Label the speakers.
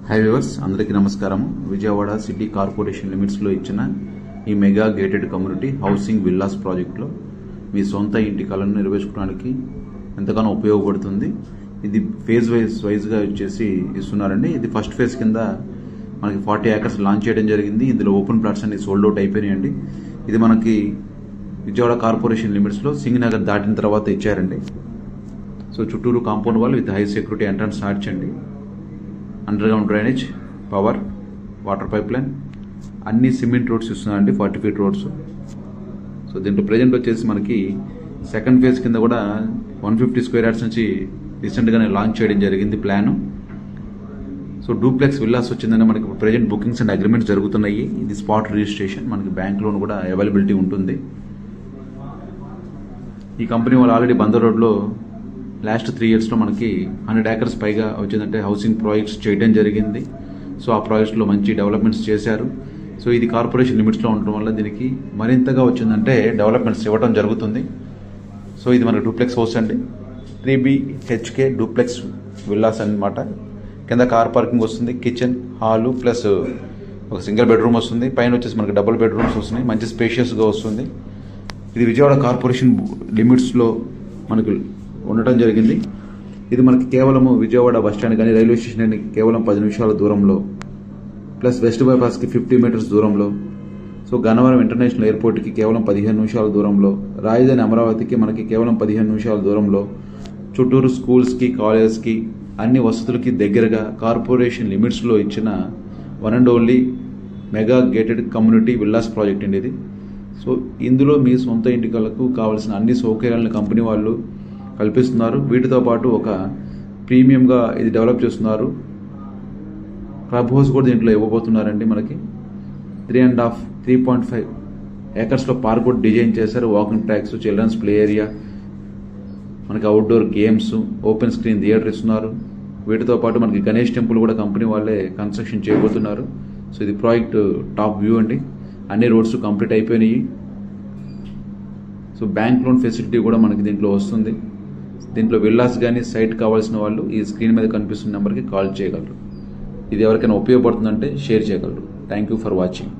Speaker 1: High viewers, అందరికీ నమస్కారం. Vijayawada city corporation లిమిట్స్లో ఇచ్చిన ఈ mega gated community housing villas ప్రాజెక్టులో మీ సొంత ఇంటి కలను నెరవేర్చుకోవడానికి ఎంతగానో ఉపయోగపడుతుంది. ఇది ఫేజ్ వైజ్గా వచ్చేసి ఇస్తున్నారండి. ఇది ఫస్ట్ ఫేజ్ కింద మనకి 40 ఏకర్స్ లాంచ్ చేయడం జరిగింది. ఇందులో ఓపెన్ ప్లాట్స్ అన్ని సోల్డ్ అవుట్ అయిపోయినాయండి. ఇది మనకి విజయవాడ కార్పొరేషన్ లిమిట్స్లో సింగనగర్ దాటిన తర్వాత ఇచ్చారండి. సో చుట్టూరు compound wall with high security entrance arch అండి. Underground drainage, power, water pipeline, అన్ని సిమెంట్ రోడ్స్ ఇస్తున్నారండి, 40 ఫీట్ రోడ్స్. సో దీంట్లో ప్రజెంట్ వచ్చేసి మనకి సెకండ్ ఫేజ్ కింద కూడా 150 స్క్వేర్ యార్డ్స్ నుంచి రీసెంట్గానే లాంచ్ చేయడం జరిగింది ప్లాన్. సో డూప్లెక్స్ విల్లాస్ వచ్చిందని మనకి ప్రజెంట్ బుకింగ్స్ అండ్ అగ్రిమెంట్స్ జరుగుతున్నాయి. ఇది స్పాట్ రిజిస్ట్రేషన్, మనకి బ్యాంక్ లోన్ కూడా అవైలబిలిటీ ఉంటుంది. ఈ కంపెనీ వాళ్ళు ఆల్రెడీ బందర్ రోడ్లో లాస్ట్ 3 ఇయర్స్లో మనకి 100 ఏకర్స్ పైగా వచ్చిందంటే హౌసింగ్ ప్రాజెక్ట్స్ చేయడం జరిగింది. సో ఆ ప్రాజెక్ట్స్లో మంచి డెవలప్మెంట్స్ చేశారు. సో ఇది కార్పొరేషన్ లిమిట్స్లో ఉండడం వల్ల దీనికి మరింతగా వచ్చిందంటే డెవలప్మెంట్స్ ఇవ్వడం జరుగుతుంది. సో ఇది మనకి డూప్లెక్స్ హౌస్ అండి, 3 BHK డూప్లెక్స్ విల్లాస్ అన్నమాట. కింద కార్ పార్కింగ్ వస్తుంది, కిచెన్, హాలు ప్లస్ ఒక సింగిల్ బెడ్రూమ్ వస్తుంది. పైన వచ్చేసి మనకి డబుల్ బెడ్రూమ్స్ వస్తున్నాయి, మంచి స్పేషియస్గా వస్తుంది. ఇది విజయవాడ కార్పొరేషన్ లిమిట్స్లో మనకి ఉండటం జరిగింది. ఇది మనకి కేవలము విజయవాడ బస్టాండ్ కానీ రైల్వే స్టేషన్ కానీ కేవలం 10 నిమిషాల దూరంలో, ప్లస్ వెస్ట్ బైపాస్కి 50 మీటర్స్ దూరంలో, సో గన్నవరం ఇంటర్నేషనల్ ఎయిర్పోర్ట్కి కేవలం 15 నిమిషాల దూరంలో, రాజధాని అమరావతికి మనకి కేవలం 15 నిమిషాల దూరంలో, చుట్టూరు స్కూల్స్కి, కాలేజెస్కి, అన్ని వసతులకి దగ్గరగా కార్పొరేషన్ లిమిట్స్లో ఇచ్చిన one and only mega gated community villas project అండి ఇది. సో ఇందులో మీ సొంత ఇంటికలకు కావాల్సిన అన్ని సౌకర్యాలను కంపెనీ వాళ్ళు కల్పిస్తున్నారు. వీటితో పాటు ఒక ప్రీమియంగా ఇది డెవలప్ చేస్తున్నారు. క్లబ్ హౌస్ కూడా దీంట్లో ఇవ్వబోతున్నారండి. మనకి 3.5 ఏకర్స్లో పార్క్ కూడా డిజైన్ చేశారు. Walking tracks, children's play area, మనకి outdoor games, open screen theatre ఇస్తున్నారు. వీటితో పాటు మనకి గణేష్ టెంపుల్ కూడా కంపెనీ వాళ్ళే కన్స్ట్రక్షన్ చేయబోతున్నారు. సో ఇది ప్రాజెక్ట్ టాప్ వ్యూ అండి. అన్ని రోడ్స్ కంప్లీట్ అయిపోయినాయి. సో బ్యాంక్ లోన్ ఫెసిలిటీ కూడా మనకి దీంట్లో వస్తుంది. దీంట్లో విల్లాస్ కానీ సైట్ కావాల్సిన వాళ్ళు ఈ స్క్రీన్ మీద కనిపిస్తున్న నెంబర్కి కాల్ చేయగలరు. ఇది ఎవరికైనా ఉపయోగపడుతుందంటే షేర్ చేయగలరు. Thank you for watching.